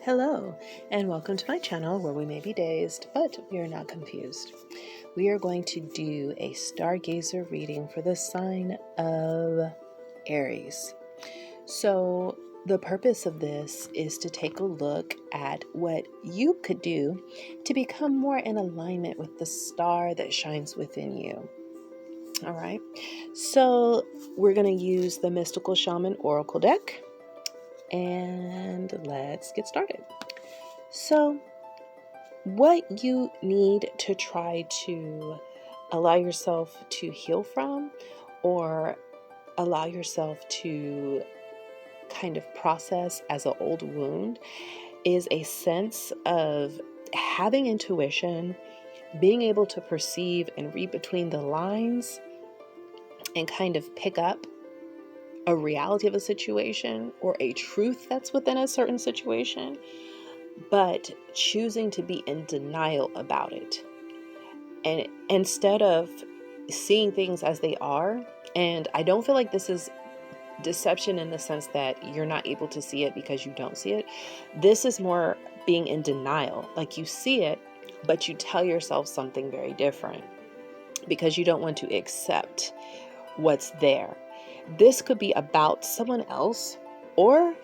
Hello, and welcome to my channel where we may be dazed, but we are not confused. We are going to do a Stargazer reading for the sign of Aries. So the purpose of this is to take a look at what you could do to become more in alignment with the star that shines within you. All right, so we're going to use the Mystical Shaman Oracle deck, and let's get started. So what you need to try to allow yourself to heal from, or allow yourself to kind of process as an old wound, is a sense of having intuition, being able to perceive and read between the lines and kind of pick up a reality of a situation or a truth that's within a certain situation, but choosing to be in denial about it. And instead of seeing things as they are, and I don't feel like this is deception in the sense that you're not able to see it because you don't see it. This is more being in denial. Like you see it, but you tell yourself something very different because you don't want to accept what's there. This could be about someone else, or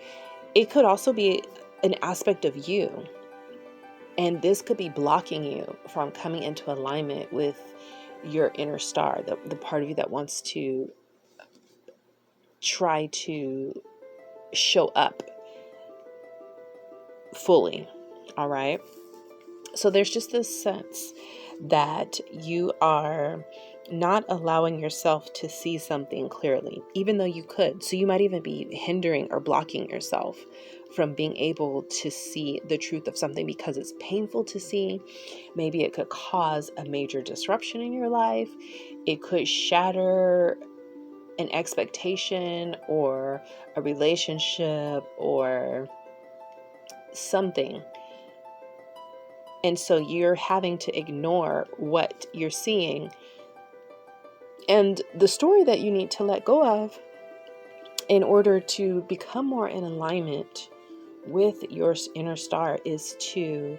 it could also be an aspect of you. And this could be blocking you from coming into alignment with your inner star, the part of you that wants to try to show up fully. All right. So there's just this sense that you are not allowing yourself to see something clearly, even though you could. So you might even be hindering or blocking yourself from being able to see the truth of something because it's painful to see. Maybe it could cause a major disruption in your life. It could shatter an expectation or a relationship or something. And so you're having to ignore what you're seeing. And the story that you need to let go of in order to become more in alignment with your inner star is to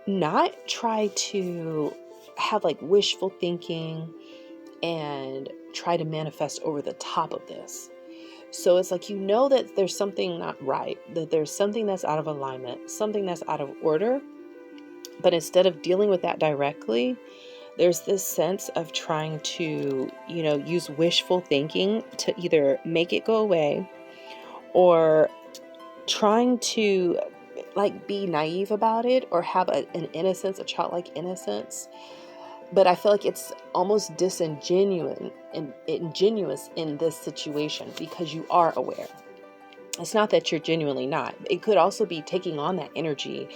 not try to have like wishful thinking and try to manifest over the top of this. So it's like, you know that there's something not right, that there's something that's out of alignment, something that's out of order. But instead of dealing with that directly, there's this sense of trying to, use wishful thinking to either make it go away, or trying to like be naive about it, or have an innocence, a childlike innocence. But I feel like it's almost disingenuous and ingenuous in this situation because you are aware. It's not that you're genuinely not. It could also be taking on that energy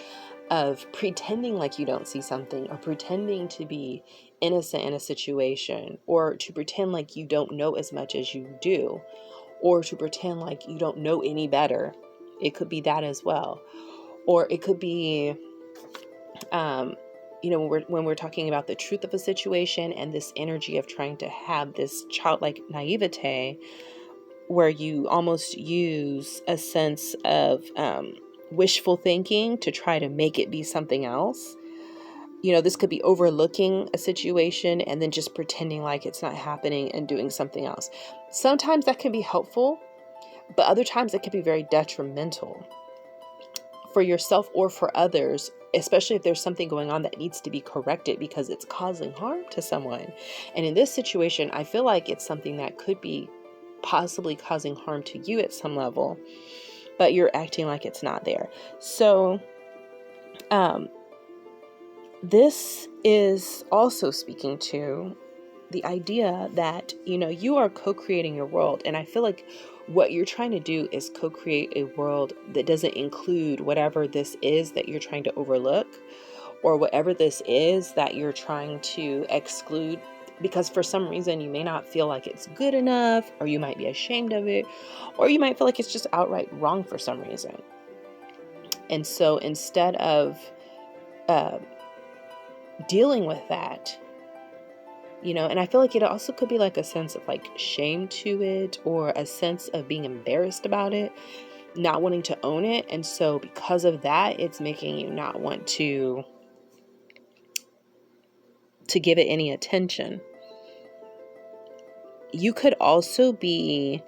of pretending like you don't see something, or pretending to be innocent in a situation, or to pretend like you don't know as much as you do, or to pretend like you don't know any better. It could be that as well. Or it could be, when we're talking about the truth of a situation and this energy of trying to have this childlike naivete, where you almost use a sense of wishful thinking to try to make it be something else. This could be overlooking a situation and then just pretending like it's not happening and doing something else. Sometimes that can be helpful, but other times it can be very detrimental for yourself or for others, especially if there's something going on that needs to be corrected because it's causing harm to someone. And in this situation, I feel like it's something that could be possibly causing harm to you at some level, but you're acting like it's not there. So this is also speaking to the idea that, you are co-creating your world. And I feel like what you're trying to do is co-create a world that doesn't include whatever this is that you're trying to overlook, or whatever this is that you're trying to exclude, because for some reason you may not feel like it's good enough, or you might be ashamed of it, or you might feel like it's just outright wrong for some reason. And so instead of dealing with that, and I feel like it also could be like a sense of like shame to it, or a sense of being embarrassed about it. not wanting to own it. And so because of that, it's making you not want to give it any attention. You could also be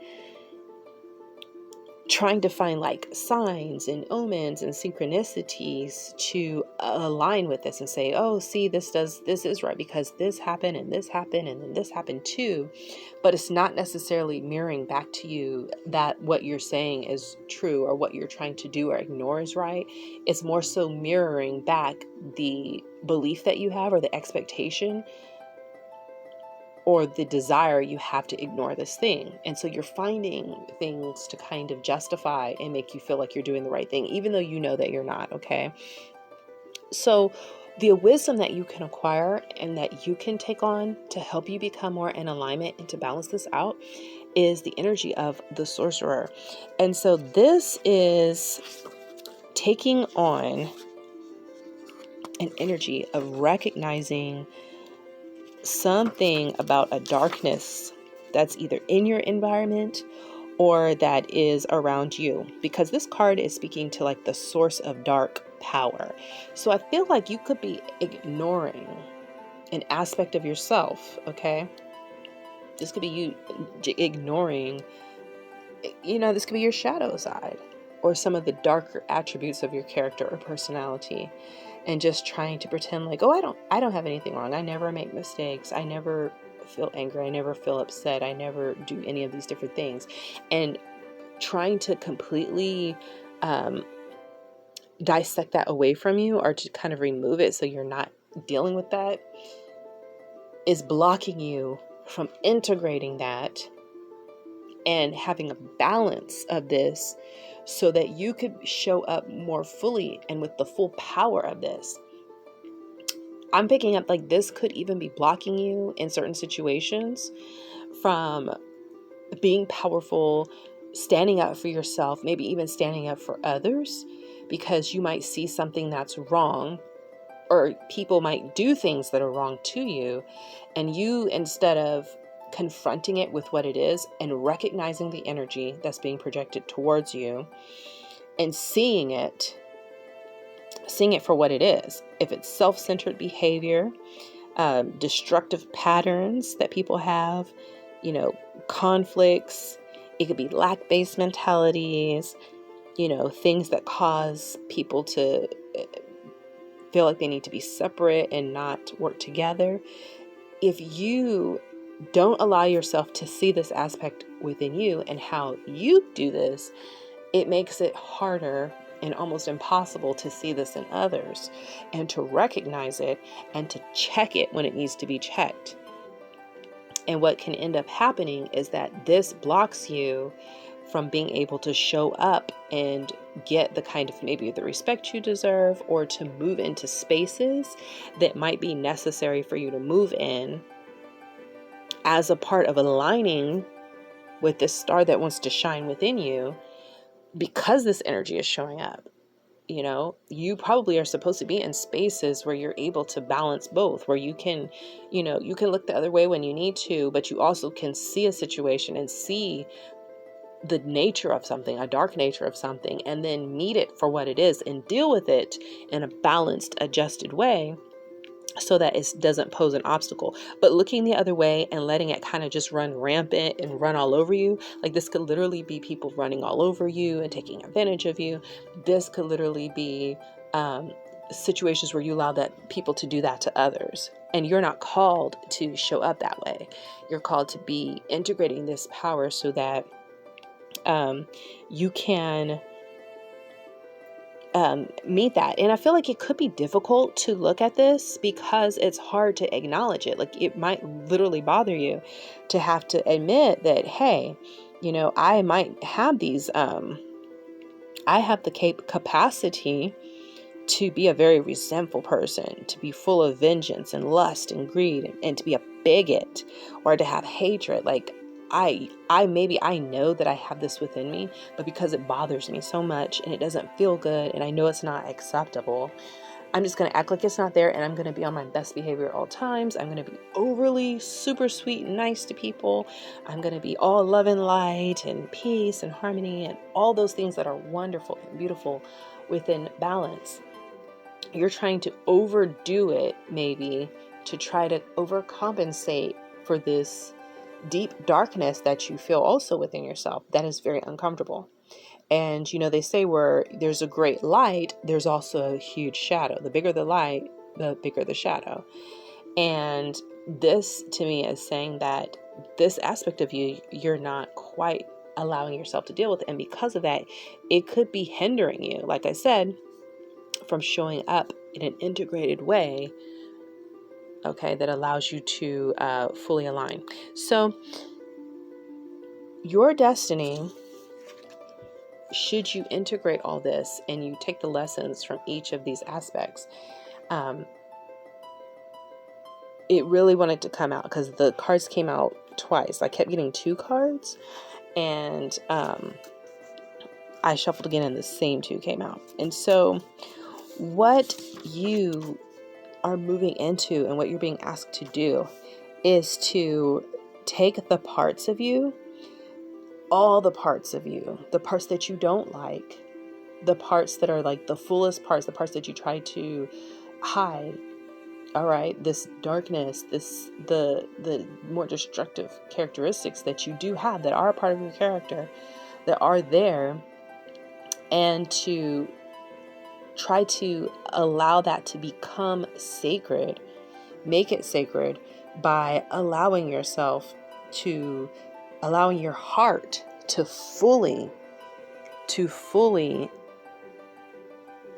trying to find like signs and omens and synchronicities to align with this and say, oh, see, this is right because this happened and then this happened too. But it's not necessarily mirroring back to you that what you're saying is true or what you're trying to do or ignore is right. It's more so mirroring back the belief that you have or the expectation or the desire you have to ignore this thing. And so you're finding things to kind of justify and make you feel like you're doing the right thing, even though you know that you're not, okay? So the wisdom that you can acquire and that you can take on to help you become more in alignment and to balance this out is the energy of the sorcerer. And so this is taking on an energy of recognizing something about a darkness that's either in your environment or that is around you, because this card is speaking to like the source of dark power. So I feel like you could be ignoring an aspect of yourself, okay? This could be you ignoring, this could be your shadow side or some of the darker attributes of your character or personality, and just trying to pretend like, oh, I don't have anything wrong. I never make mistakes. I never feel angry. I never feel upset. I never do any of these different things. And trying to completely dissect that away from you or to kind of remove it so you're not dealing with that is blocking you from integrating that and having a balance of this so that you could show up more fully and with the full power of this. I'm picking up like this could even be blocking you in certain situations from being powerful, standing up for yourself, maybe even standing up for others, because you might see something that's wrong or people might do things that are wrong to you. And you, instead of confronting it with what it is and recognizing the energy that's being projected towards you and seeing it for what it is. If it's self-centered behavior, destructive patterns that people have, conflicts, it could be lack-based mentalities, things that cause people to feel like they need to be separate and not work together. If you don't allow yourself to see this aspect within you and how you do this, it makes it harder and almost impossible to see this in others and to recognize it and to check it when it needs to be checked. And what can end up happening is that this blocks you from being able to show up and get the kind of maybe the respect you deserve, or to move into spaces that might be necessary for you to move in as a part of aligning with this star that wants to shine within you, because this energy is showing up. You probably are supposed to be in spaces where you're able to balance both, where you can, you can look the other way when you need to, but you also can see a situation and see the nature of something, a dark nature of something, and then meet it for what it is and deal with it in a balanced, adjusted way so that it doesn't pose an obstacle. But looking the other way and letting it kind of just run rampant and run all over you, like this could literally be people running all over you and taking advantage of you. This could literally be situations where you allow that people to do that to others. And you're not called to show up that way. You're called to be integrating this power so that you can meet that. And I feel like it could be difficult to look at this because it's hard to acknowledge it. Like it might literally bother you to have to admit that, hey, I might have these, I have the capacity to be a very resentful person, to be full of vengeance and lust and greed, and to be a bigot or to have hatred. Like I know that I have this within me, but because it bothers me so much and it doesn't feel good and I know it's not acceptable, I'm just going to act like it's not there, and I'm going to be on my best behavior at all times. I'm going to be overly super sweet and nice to people. I'm going to be all love and light and peace and harmony and all those things that are wonderful and beautiful within balance. You're trying to overdo it, maybe, to try to overcompensate for this deep darkness that you feel also within yourself that is very uncomfortable. And, they say where there's a great light, there's also a huge shadow. The bigger the light, the bigger the shadow. And this, to me, is saying that this aspect of you, you're not quite allowing yourself to deal with it. And because of that, it could be hindering you, like I said, from showing up in an integrated way, okay, that allows you to fully align. So your destiny, should you integrate all this and you take the lessons from each of these aspects, it really wanted to come out because the cards came out twice. I kept getting 2 cards, and I shuffled again and the same 2 came out. And so what you are moving into and what you're being asked to do is to take the parts of you, all the parts of you, the parts that you don't like, the parts that are like the fullest parts, the parts that you try to hide. All right, this darkness, the more destructive characteristics that you do have that are a part of your character, that are there, and to try to allow that to become sacred, make it sacred by allowing yourself to, allowing your heart to fully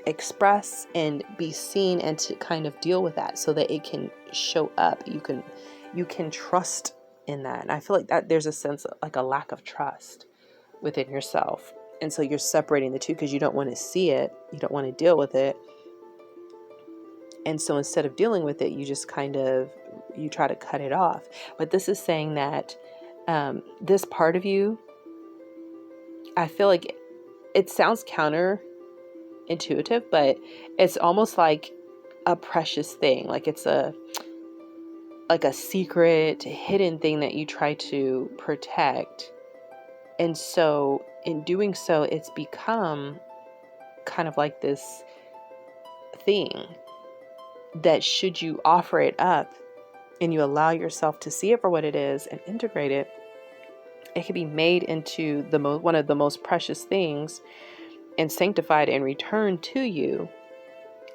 express and be seen, and to kind of deal with that so that it can show up. You can trust in that. And I feel like that there's a sense of like a lack of trust within yourself. And so you're separating the two because you don't want to see it. You don't want to deal with it. And so instead of dealing with it, you just you try to cut it off. But this is saying that this part of you, I feel like it sounds counterintuitive, but it's almost like a precious thing. Like it's a secret, hidden thing that you try to protect. And so in doing so, it's become kind of like this thing that, should you offer it up and you allow yourself to see it for what it is and integrate it, it can be made into one of the most precious things and sanctified and returned to you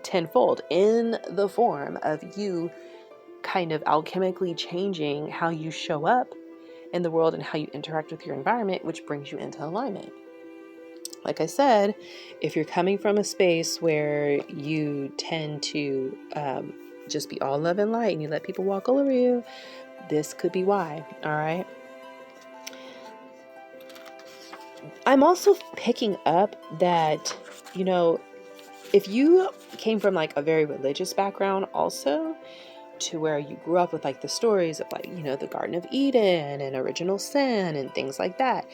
tenfold in the form of you kind of alchemically changing how you show up in the world and how you interact with your environment, which brings you into alignment. Like I said, if you're coming from a space where you tend to just be all love and light and you let people walk all over you, this could be why. All right. I'm also picking up that, if you came from like a very religious background also, to where you grew up with like the stories of like, the Garden of Eden and original sin and things like that,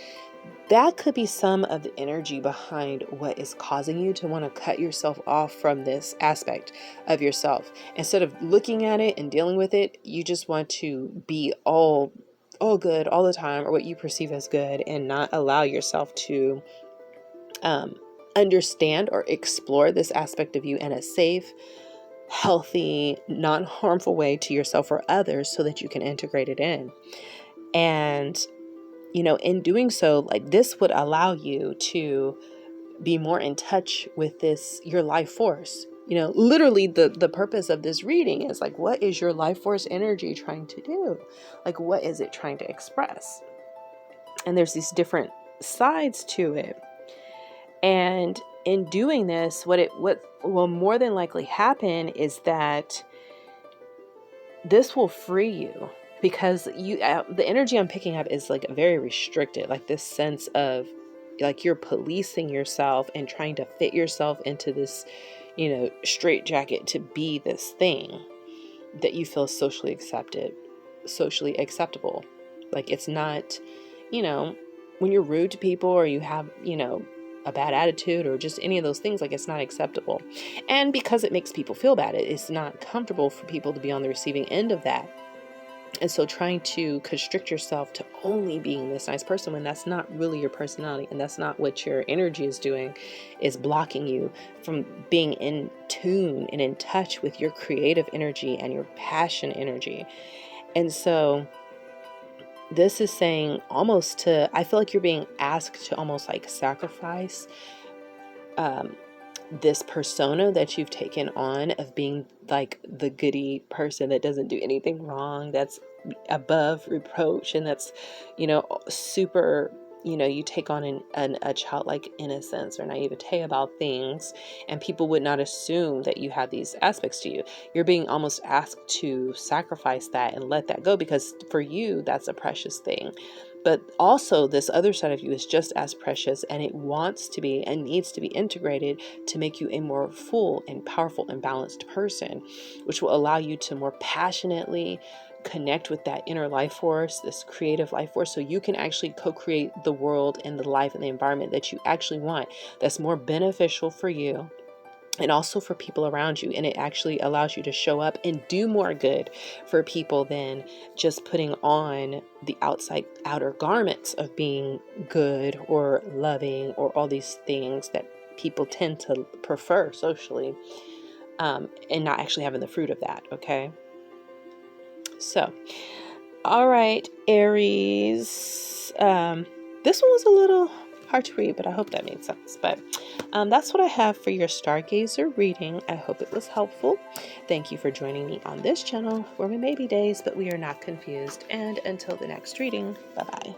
that could be some of the energy behind what is causing you to want to cut yourself off from this aspect of yourself. Instead of looking at it and dealing with it, you just want to be all good all the time, or what you perceive as good, and not allow yourself to understand or explore this aspect of you in a safe, healthy, non-harmful way to yourself or others, so that you can integrate it in. And in doing so, like, this would allow you to be more in touch with your life force. Literally the purpose of this reading is like, what is your life force energy trying to do? Like, what is it trying to express? And there's these different sides to it. And in doing this, what will more than likely happen is that this will free you, because the energy I'm picking up is like very restricted, like this sense of like you're policing yourself and trying to fit yourself into this, straitjacket to be this thing that you feel socially acceptable. Like, it's not, when you're rude to people, or you have, a bad attitude or just any of those things. Like, it's not acceptable. And because it makes people feel bad, it's not comfortable for people to be on the receiving end of that. And so trying to constrict yourself to only being this nice person when that's not really your personality and that's not what your energy is doing, is blocking you from being in tune and in touch with your creative energy and your passion energy. And so this is saying almost to, I feel like you're being asked to almost like sacrifice this persona that you've taken on of being like the goody person that doesn't do anything wrong, that's above reproach, and that's, super, you take on a childlike innocence or naivete about things, and people would not assume that you have these aspects to you. You're being almost asked to sacrifice that and let that go, because for you, that's a precious thing. But also this other side of you is just as precious, and it wants to be and needs to be integrated to make you a more full and powerful and balanced person, which will allow you to more passionately connect with that inner life force, this creative life force, so you can actually co-create the world and the life and the environment that you actually want, that's more beneficial for you and also for people around you. And it actually allows you to show up and do more good for people than just putting on the outer garments of being good or loving or all these things that people tend to prefer socially, and not actually having the fruit of that. Okay. So, all right, Aries. This one was a little hard to read, but I hope that made sense. But that's what I have for your Stargazer reading. I hope it was helpful. Thank you for joining me on this channel where we may be dazed, but we are not confused. And until the next reading, bye-bye.